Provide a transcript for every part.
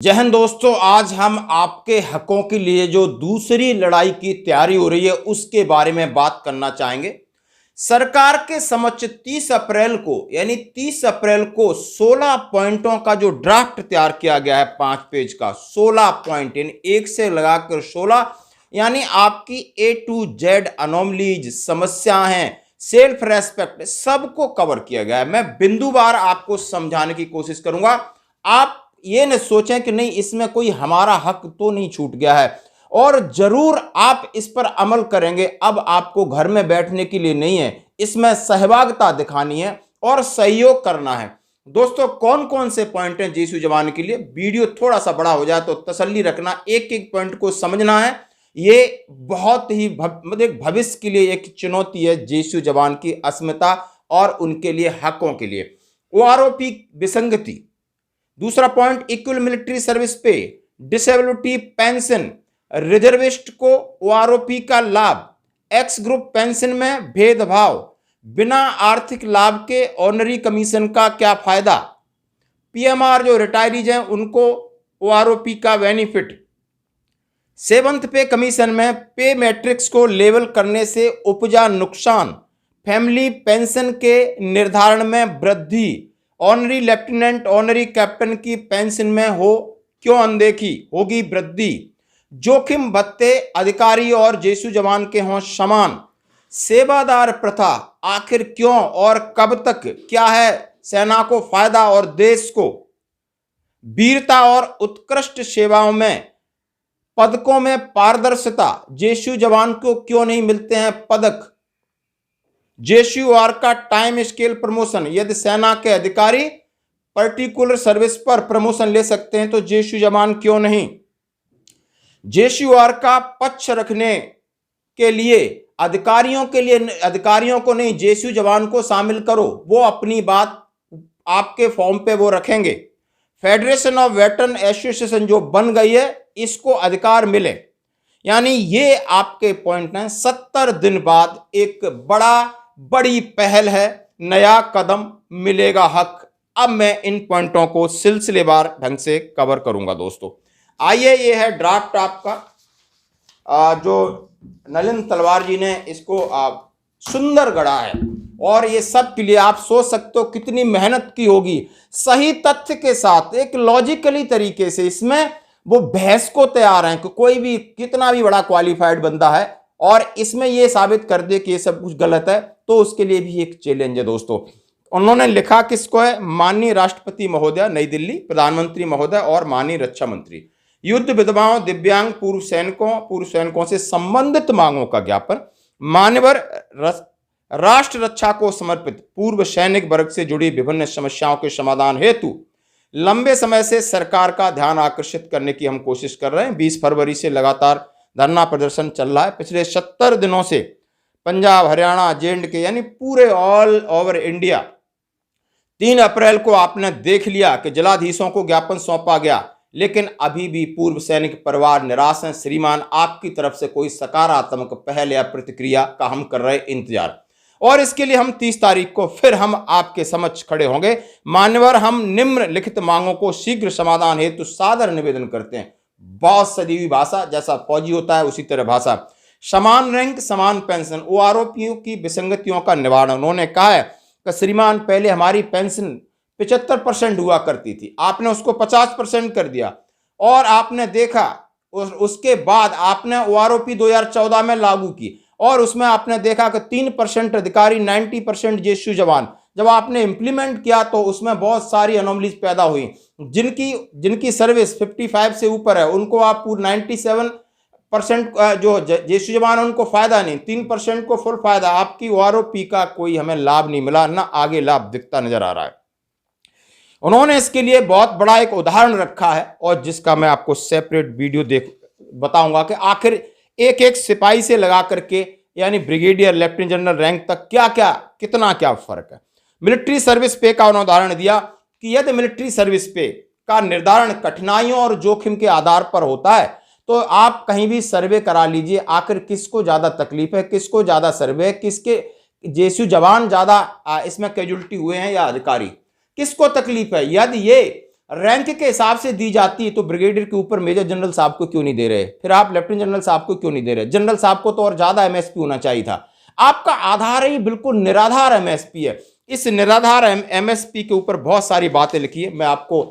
जय हिंद दोस्तों, आज हम आपके हकों के लिए जो दूसरी लड़ाई की तैयारी हो रही है उसके बारे में बात करना चाहेंगे। सरकार के समक्ष 30 अप्रैल को यानी 30 अप्रैल को 16 पॉइंटों का जो ड्राफ्ट तैयार किया गया है, 5 पेज का 16 पॉइंट, यानी एक से लगाकर 16, यानी आपकी ए टू जेड अनोमलीज, समस्या हैं, सेल्फ रेस्पेक्ट, सबको कवर किया गया है। मैं बिंदुवार आपको समझाने की कोशिश करूंगा। आप ये न सोचें कि नहीं, इसमें कोई हमारा हक तो नहीं छूट गया है, और जरूर आप इस पर अमल करेंगे। अब आपको घर में बैठने के लिए नहीं है, इसमें सहभागिता दिखानी है और सहयोग करना है। दोस्तों, कौन कौन से पॉइंट हैं जेएसयू जवान के लिए? वीडियो थोड़ा सा बड़ा हो जाए तो तसल्ली रखना, एक एक पॉइंट को समझना है। ये बहुत ही भविष्य के लिए एक चुनौती है, जेएसयू जवान की अस्मिता और उनके लिए हकों के लिए। ओआरओपी विसंगति। दूसरा पॉइंट, इक्वल मिलिट्री सर्विस पे, डिसेबिलिटी पेंशन, रिजर्विस्ट को ओआरओपी का लाभ, एक्स ग्रुप पेंशन में भेदभाव, बिना आर्थिक लाभ के ऑनरी कमीशन का क्या फायदा, पीएमआर जो रिटायरीज हैं उनको ओआरओपी का बेनिफिट, 7th पे कमीशन में पे मैट्रिक्स को लेवल करने से उपजा नुकसान, फैमिली पेंशन के निर्धारण में वृद्धि, ऑनरी लेफ्टिनेंट ऑनरी कैप्टन की पेंशन में हो क्यों अनदेखी, होगी वृद्धि, जोखिम भत्ते अधिकारी और जेएसयू जवान के हों समान, सेवादार प्रथा आखिर क्यों और कब तक, क्या है सेना को फायदा और देश को, वीरता और उत्कृष्ट सेवाओं में पदकों में पारदर्शिता, जेएसयू जवान को क्यों नहीं मिलते हैं पदक, जेएसयूआर का टाइम स्केल प्रमोशन, यदि सेना के अधिकारी पर्टिकुलर सर्विस पर प्रमोशन ले सकते हैं तो जेएसयू जवान क्यों नहीं, जेएसयूआर का पक्ष रखने के लिए अधिकारियों को नहीं, जेएसयू जवान को शामिल करो, वो अपनी बात आपके फॉर्म पे वो रखेंगे। फेडरेशन ऑफ वेटरन एसोसिएशन जो बन गई है, इसको अधिकार मिले। यानी ये आपके पॉइंट हैं। 70 दिन बाद एक बड़ी पहल है, नया कदम मिलेगा हक। अब मैं इन पॉइंटों को सिलसिलेवार ढंग से कवर करूंगा। दोस्तों आइए, ये है ड्राफ्ट आपका, जो नलिन तलवार जी ने इसको सुंदर गढ़ा है, और ये सब के लिए आप सोच सकते हो कितनी मेहनत की होगी। सही तथ्य के साथ एक लॉजिकली तरीके से इसमें वो बहस को तैयार हैं कि कोई भी कितना भी बड़ा क्वालिफाइड बंदा है और इसमें ये साबित कर दे कि ये सब कुछ गलत है, तो उसके लिए भी एक चैलेंज है। दोस्तों उन्होंने लिखा किसको है? माननीय राष्ट्रपति महोदय नई दिल्ली, प्रधानमंत्री महोदय और माननीय रक्षा मंत्री, युद्ध विधवाओं, दिव्यांग, पूर्व सैनिकों से संबंधित मांगों का ज्ञापन, मान्यवर राष्ट्र रक्षा को समर्पित पूर्व सैनिक वर्ग से जुड़ी विभिन्न समस्याओं के समाधान हेतु लंबे समय से सरकार का ध्यान आकर्षित करने की हम कोशिश कर रहे हैं। 20 फरवरी से लगातार धरना प्रदर्शन चल रहा है। पिछले 70 दिनों से पंजाब, हरियाणा, जे.एंड.के यानी पूरे ऑल ओवर इंडिया 3 अप्रैल को आपने देख लिया कि जिलाधीशों को ज्ञापन सौंपा गया, लेकिन अभी भी पूर्व सैनिक परिवार निराश हैं। श्रीमान, आपकी तरफ से कोई सकारात्मक पहल या प्रतिक्रिया का हम कर रहे इंतजार, और इसके लिए हम 30 तारीख को फिर हम आपके समक्ष खड़े होंगे। मान्यवर, हम निम्नलिखित मांगों को शीघ्र समाधान हेतु सादर निवेदन करते हैं। बहुत सदी हुई भाषा, जैसा फौजी होता है उसी तरह भाषा। समान रैंक समान पेंशन, ओआरओपी की विसंगतियों का निवारण। उन्होंने कहा है कि श्रीमान, पहले हमारी पेंशन 75% हुआ करती थी, आपने उसको 50% कर दिया, और आपने देखा उसके बाद आपने ओआरओपी 2014 में लागू की, और उसमें आपने देखा कि 3% अधिकारी, 90% जेएसयू जवान। जब आपने इंप्लीमेंट किया तो उसमें बहुत सारी अनोमलीज पैदा हुई। जिनकी सर्विस 55 से ऊपर है उनको आप 97% जो जेएसयू जवान उनको फायदा नहीं, 3% को फुल फायदा। आपकी ओआरओपी का कोई हमें लाभ नहीं मिला, ना आगे लाभ दिखता नजर आ रहा है। उन्होंने इसके लिए बहुत बड़ा एक उदाहरण रखा है, और जिसका मैं आपको सेपरेट वीडियो बताऊंगा कि आखिर एक एक सिपाही से लगा करके यानी ब्रिगेडियर, लेफ्टिनेंट जनरल रैंक तक कितना फर्क है। मिलिट्री सर्विस पे का उदाहरण दिया कि यदि मिलिट्री सर्विस पे का निर्धारण कठिनाइयों और जोखिम के आधार पर होता है तो आप कहीं भी सर्वे करा लीजिए, आखिर किसको ज्यादा तकलीफ है, किसको ज्यादा सर्वे है, किसके जेएसयू जवान ज्यादा इसमें कैजुअल्टी हुए हैं या अधिकारी, किसको तकलीफ है। यदि ये रैंक के हिसाब से दी जाती है तो ब्रिगेडियर के ऊपर मेजर जनरल साहब को क्यों नहीं दे रहे, फिर आप लेफ्टिनेंट जनरल साहब को क्यों नहीं दे रहे, जनरल साहब को तो और ज्यादा एमएसपी होना चाहिए था। आपका आधार ही बिल्कुल निराधार एमएसपी है। इस निराधार एमएसपी के ऊपर बहुत सारी बातें लिखी है, मैं आपको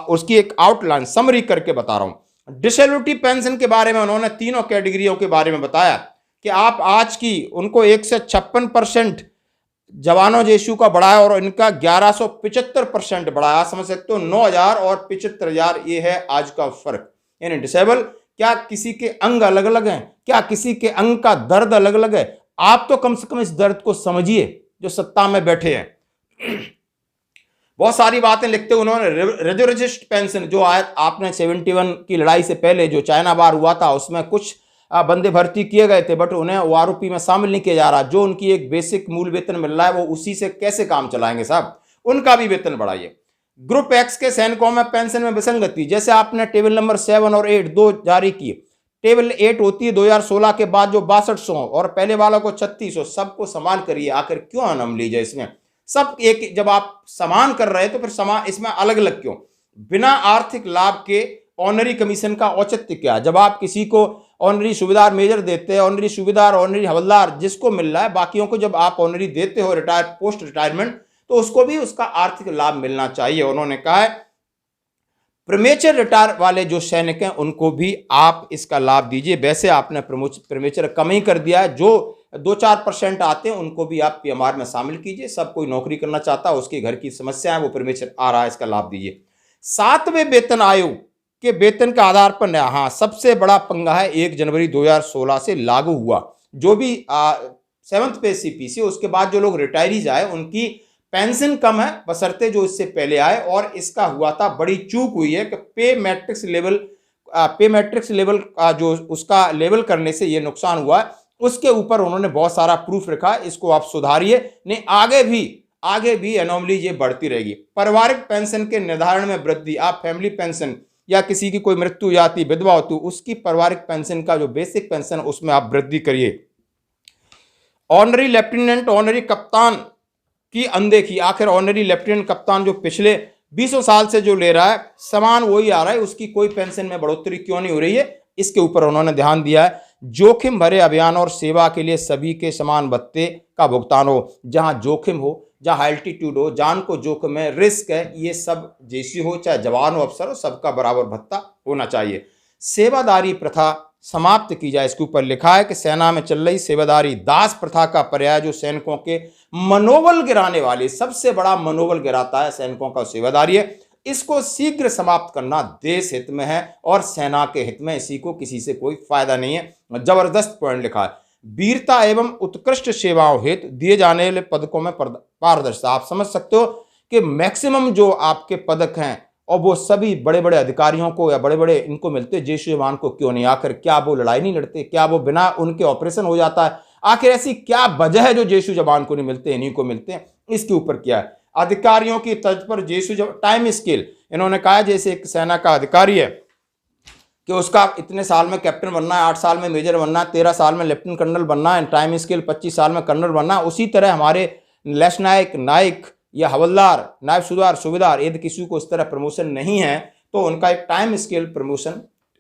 उसकी एक आउटलाइन समरी करके बता रहा हूं। डिसेबिलिटी पेंशन के बारे में उन्होंने तीनों कैटेगरियों के बारे में बताया कि आप आज की उनको 156% जवानों जेसयू का बढ़ाया और इनका 1175% बढ़ाया। समझ सकते हो, 9,000 और 75,000 ये है आज का फर्क। यानी डिसेबल, क्या किसी के अंग अलग अलग हैं, क्या किसी के अंग का दर्द अलग अलग है? आप तो कम से कम इस दर्द को समझिए जो सत्ता में बैठे हैं। बहुत सारी बातें लिखते हुए उन्होंने रिजर्विस्ट पेंशन जो आपने 71 की लड़ाई से पहले जो चाइना वार हुआ था उसमें कुछ बंदे भर्ती किए गए थे, बट उन्हें ओआरओपी में शामिल नहीं किया जा रहा। जो उनकी एक बेसिक मूल वेतन मिल रहा है वो उसी से कैसे काम चलाएंगे साहब, उनका भी वेतन बढ़ाइए। ग्रुप एक्स के सैनिकों में पेंशन में विसंगति, जैसे आपने टेबल नंबर 7 और 8 दो जारी किए। टेबल 8 होती है 2016 के बाद जो 6200 और पहले वालों को 3600, सबको समान करिए। आखिर क्यों अनम लीजिए इसमें, सब एक, जब आप समान कर रहे हैं तो फिर समान इसमें अलग अलग क्यों? बिना आर्थिक लाभ के ऑनरी कमीशन का औचित्य क्या? जब आप किसी को ऑनरी सूबेदार मेजर देते हैं, ऑनरी सूबेदार, ऑनरी हवलदार जिसको मिल रहा है, बाकियों को जब आप ऑनरी देते हो रिटायर पोस्ट रिटायरमेंट, तो उसको भी उसका आर्थिक लाभ मिलना चाहिए। उन्होंने कहा है प्रीमेचर रिटायर वाले जो सैनिक हैं उनको भी आप इसका लाभ दीजिए। वैसे आपने प्रीमेचर कम ही कर दिया है, जो 2-4% आते हैं उनको भी आप पीएमआर में शामिल कीजिए। सब कोई नौकरी करना चाहता है, उसके घर की समस्या है, वो प्रीमेचर आ रहा है, इसका लाभ दीजिए। 7वें वेतन आयोग के वेतन के आधार पर नया, हाँ सबसे बड़ा पंगा है 1 जनवरी 2016 से लागू हुआ। जो भी 7th पे सीपीसी, उसके बाद जो लोग रिटायरीज आए उनकी पेंशन कम है बशर्ते जो इससे पहले आए। और इसका हुआ था, बड़ी चूक हुई है कि पे मैट्रिक्स लेवल का जो उसका लेवल करने से ये नुकसान हुआ है, उसके ऊपर उन्होंने बहुत सारा प्रूफ रखा है। इसको आप सुधारिए, नहीं आगे भी एनोमली ये बढ़ती रहेगी। पारिवारिक पेंशन के निर्धारण में वृद्धि, आप फैमिली पेंशन या किसी की कोई मृत्यु जाती, विधवा होती, उसकी पारिवारिक पेंशन का जो बेसिक पेंशन उसमें आप वृद्धि करिए। ऑनरी लेफ्टिनेंट, ऑनरी कप्तान की अनदेखी, आखिर ऑनरी लेफ्टिनेंट कप्तान जो पिछले 20 साल से जो ले रहा है समान वही आ रहा है, उसकी कोई पेंशन में बढ़ोतरी क्यों नहीं हो रही है, इसके ऊपर उन्होंने ध्यान दिया है। जोखिम भरे अभियान और सेवा के लिए सभी के समान भत्ते का भुगतान हो, जहां जोखिम हो, जहां एल्टीट्यूड हो, जान को जोखिम है, रिस्क है, ये सब जेसी हो चाहे जवान हो अफसर हो, सबका बराबर भत्ता होना चाहिए। सेवादारी प्रथा समाप्त की जाए, इसके ऊपर लिखा है कि सेना में चल रही सेवादारी दास प्रथा का पर्याय जो सैनिकों के मनोबल गिराने वाली, सबसे बड़ा मनोबल गिराता है सैनिकों का सेवादारी है, इसको शीघ्र समाप्त करना देश हित में है और सेना के हित में, इसी को किसी से कोई फायदा नहीं है। जबरदस्त पॉइंट लिखा है। वीरता एवं उत्कृष्ट सेवाओं हेतु दिए जाने वाले पदकों में पारदर्शिता, आप समझ सकते हो कि मैक्सिमम जो आपके पदक हैं और वो सभी बड़े बड़े अधिकारियों को या बड़े बड़े इनको मिलते, जेसयू जवान को क्यों नहीं? आखिर क्या वो लड़ाई नहीं लड़ते? क्या वो बिना उनके ऑपरेशन हो जाता है? आखिर ऐसी क्या वजह है जो जेसयू जवान को नहीं मिलते, इन्हीं को मिलते हैं? इसके ऊपर क्या है? अधिकारियों की तर्ज पर जेसयू टाइम स्केल, इन्होंने कहा जैसे एक सेना का अधिकारी है कि उसका इतने साल में कैप्टन बनना है, 8 साल में मेजर बनना है, 13 साल में लेफ्टिनेंट कर्नल बनना है, टाइम स्केल 25 साल में कर्नल बनना है। उसी तरह हमारे लेफ्टिनेंट नायक या हवलदार, नायब सूबेदार, यदि किसी को इस तरह प्रमोशन नहीं है तो उनका एक टाइम स्केल प्रमोशन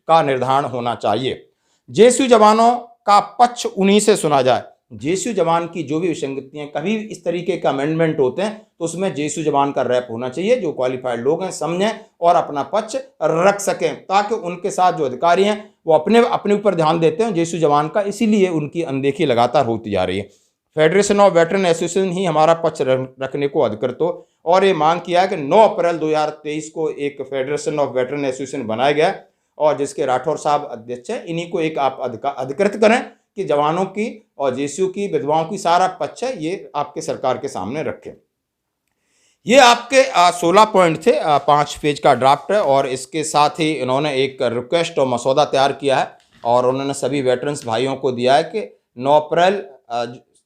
का निर्धारण होना चाहिए। जेसयू जवानों का पक्ष उन्हीं से सुना जाए। जेसयू जवान की जो भी विसंगतियां, कभी इस तरीके का अमेंडमेंट होते हैं तो उसमें जेसयू जवान का रैप होना चाहिए, जो क्वालिफाइड लोग हैं समझें और अपना पक्ष रख सकें, ताकि उनके साथ जो अधिकारी हैं वो अपने ऊपर ध्यान देते हैं जेसयू जवान का, इसीलिए उनकी अनदेखी लगातार होती जा रही है। फेडरेशन ऑफ वेटरन एसोसिएशन ही हमारा पक्ष रखने को अधिकृत हो और ये मांग किया है कि 9 अप्रैल 2023 को एक फेडरेशन ऑफ वेटरन एसोसिएशन बनाया गया और जिसके राठौर साहब अध्यक्ष हैं। इन्हीं को एक आप अधिकृत करें कि जवानों की और जेसयू की, विधवाओं की सारा पक्ष है ये आपके सरकार के सामने रखें। ये आपके 16 पॉइंट थे, 5 पेज का ड्राफ्ट है और इसके साथ ही इन्होंने एक रिक्वेस्ट और मसौदा तैयार किया है और उन्होंने सभी वेटरन्स भाइयों को दिया है कि 9 अप्रैल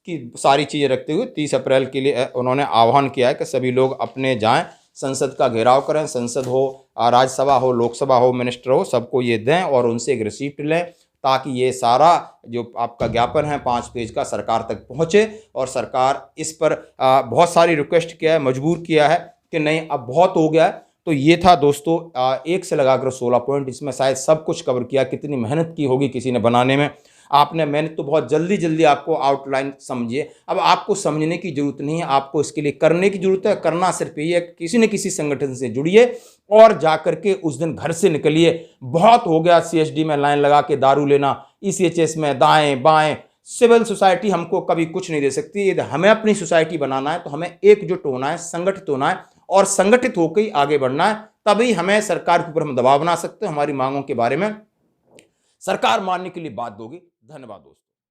की सारी चीज़ें रखते हुए 30 अप्रैल के लिए उन्होंने आह्वान किया है कि सभी लोग अपने जाएं, संसद का घेराव करें, संसद हो, राज्यसभा हो, लोकसभा हो, मिनिस्टर हो, सबको ये दें और उनसे एक रिसीप्ट लें, ताकि ये सारा जो आपका ज्ञापन है 5 पेज का सरकार तक पहुँचे। और सरकार इस पर बहुत सारी रिक्वेस्ट किया है, मजबूर किया है कि नहीं अब बहुत हो गया है, तो ये था दोस्तों 1 से लगाकर 16 पॉइंट। इसमें शायद सब कुछ कवर किया। कितनी मेहनत की होगी किसी ने बनाने में, आपने मेहनत तो बहुत जल्दी जल्दी आपको आउटलाइन समझिए। अब आपको समझने की जरूरत नहीं है, आपको इसके लिए करने की जरूरत है। करना सिर्फ यही है, किसी न किसी संगठन से जुड़िए और जाकर के उस दिन घर से निकलिए। बहुत हो गया सीएसडी में लाइन लगा के दारू लेना, ईसीएचएस में दाएं बाएं। सिविल सोसाइटी हमको कभी कुछ नहीं दे सकती। यदि हमें अपनी सोसाइटी बनाना है तो हमें एकजुट होना है, संगठित होना है और संगठित होकर ही आगे बढ़ना है। तभी हमें सरकार के ऊपर हम दबाव बना सकते हैं, हमारी मांगों के बारे में सरकार मानने के लिए बाध्य होगी। धन्यवाद दोस्तों।